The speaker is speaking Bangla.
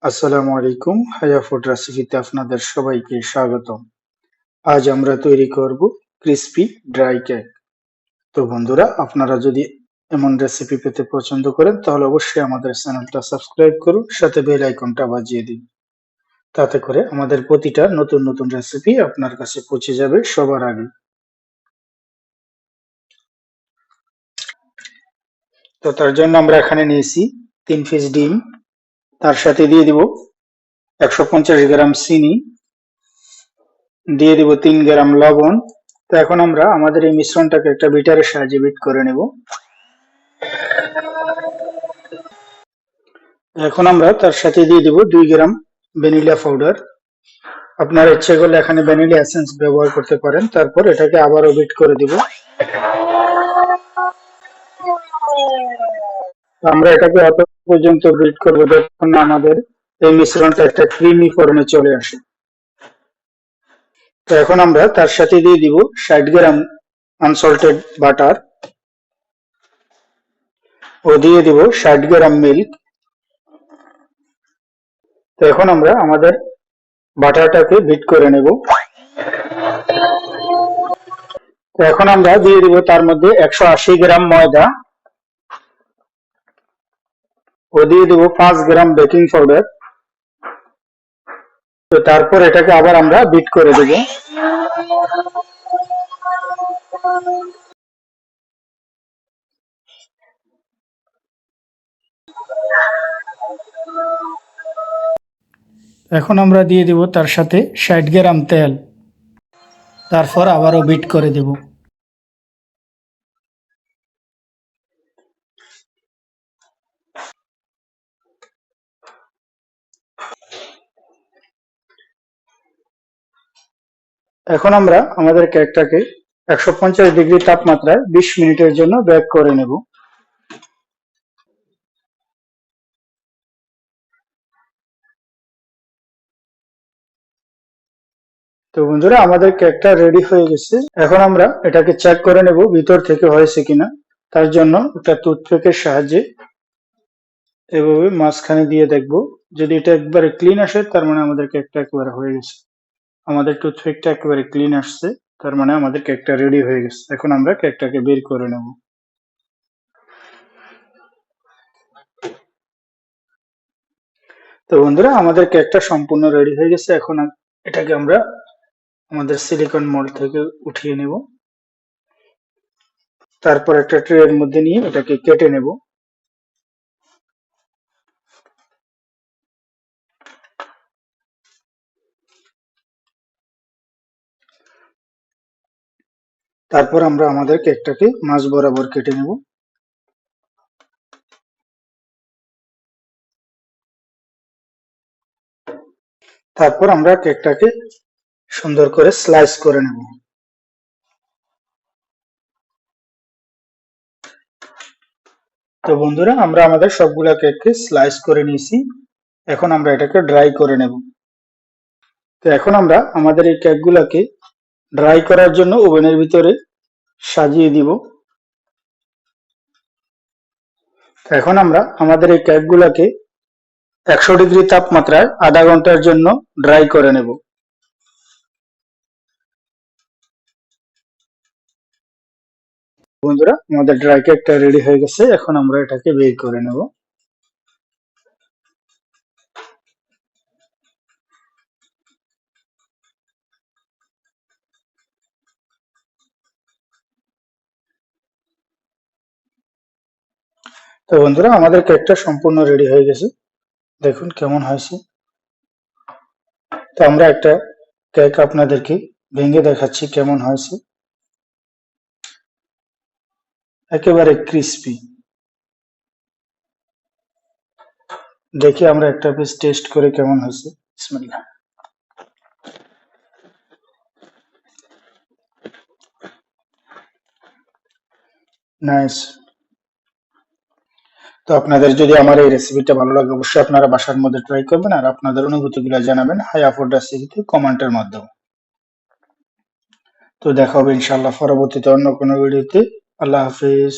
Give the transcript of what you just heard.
আসসালামু আলাইকুম। হায়া ফুড রেসিপিতে আপনাদের সবাইকে স্বাগতম। আজ আমরা তৈরি করব ক্রিসপি ড্রাই কেক। তো বন্ধুরা, আপনারা যদি এমন রেসিপি পেতে পছন্দ করেন তাহলে অবশ্যই আমাদের চ্যানেলটা সাবস্ক্রাইব করুন, সাথে বেল আইকনটা বাজিয়ে দিন। তাতে করে আমাদের প্রতিটা নতুন নতুন রেসিপি আপনার কাছে পৌঁছে যাবে সবার আগে। তো তার জন্য আমরা এখানে নিয়েছি 3 পিস ডিম, তার সাথে দিয়ে দিব 150 গ্রাম চিনি, দিয়ে দিব 3 গ্রাম লবণ। তো এখন আমরা আমাদের এই মিশ্রণটাকে একটা বিটারের সাহায্যে বিট করে নেব। এখন আমরা তার সাথে দিয়ে দিব 2 গ্রাম ভ্যানিলা পাউডার। আপনার ইচ্ছে করলে এখানে ভ্যানিলা এসেন্স ব্যবহার করতে পারেন। তারপর এটাকে আবারও বিট করে দিব। আমরা এটাকে অত পর্যন্ত বিট করবো যতক্ষণ না আমাদের এই মিশ্রণটা একটা ক্রিমি ফর্মে চলে আসে। তো এখন আমরা তার সাথে দিয়ে দিব 60 গ্রাম আনসল্টেড বাটার ও দিয়ে দিব 60 গ্রাম মিল্ক। তো এখন আমরা আমাদের বাটারটাকে বিট করে নেব। তো এখন আমরা দিয়ে দিব তার মধ্যে 180 গ্রাম ময়দা ও দিয়ে দিব 5 গ্রাম বেকিং পাউডার। তো তারপর এটাকে আবার আমরা বিট করে দেব। এখন আমরা দিয়ে দিব তার সাথে 60 গ্রাম তেল, তারপর আবারও বিট করে দেব। এখন আমরা আমাদের কেকটাকে 150 ডিগ্রি তাপমাত্রায় 20 মিনিটের জন্য বেক করে নেব। তো বন্ধুরা, আমাদের কেকটা রেডি হয়ে গেছে। এখন আমরা এটাকে চেক করে নেব ভিতর থেকে হয়েছে কিনা। তার জন্য একটা টুথপিকের সাহায্যে এভাবে মাঝখানে দিয়ে দেখব। যদি এটা একবারে ক্লিন আসে তার মানে আমাদের কেকটা একেবারে হয়ে গেছে। আমাদের টুথপিকটা একেবারে ক্লিন আসছে, তার মানে আমাদের কেকটা রেডি হয়ে গেছে। এখন আমরা কেকটাকে বের করে নেব। তো বন্ধুরা, আমাদের কেকটা সম্পূর্ণ রেডি হয়ে গেছে। এখন এটাকে আমরা আমাদের সিলিকন মোল্ড থেকে উঠিয়ে নেব। তারপর একটা ট্রে এর মধ্যে নিয়ে এটাকে কেটে নেব। তারপর আমরা আমাদের কেকটাকে মাঝ বরাবর কেটে নেব। তারপর আমরা কেকটাকে সুন্দর করে স্লাইস করে নেব। তো বন্ধুরা, আমরা আমাদের সবগুলা কেককে স্লাইস করে নিয়েছি। এখন আমরা এটাকে ড্রাই করে নেব। তো এখন আমরা আমাদের এই কেকগুলাকে ড্রাই করার জন্য ওভেনের ভিতরে সাজিয়ে দিব। তো এখন আমরা আমাদের এই কেকগুলাকে 100 ডিগ্রি তাপমাত্রায় আধা ঘন্টার জন্য ড্রাই করে নেব। বন্ধুরা, আমাদের ড্রাই কেকটা রেডি হয়ে গেছে। এখন আমরা এটাকে বের করে নেব। তো বন্ধুরা, আমাদের কেকটা সম্পূর্ণ রেডি হয়ে গেছে। দেখুন কেমন হয়েছে। তো আমরা একটা কেক আপনাদেরকে ভেঙে দেখাচ্ছি কেমন হয়েছে। একেবারে ক্রিস্পি। দেখি আমরা একটা পিস টেস্ট করে কেমন হয়েছে। বিসমিল্লাহ। নাইস। তো আপনাদের যদি আমার এই রেসিপিটা ভালো লাগে অবশ্যই আপনারা বাসার মধ্যে ট্রাই করবেন, আর আপনাদের অনুভূতিগুলো জানাবেন হায়া ফুড রেসিপিতে কমেন্টের মাধ্যমে। তো দেখা হবে ইনশাআল্লাহ পরবর্তীতে অন্য কোনো ভিডিওতে। আল্লাহ হাফিজ।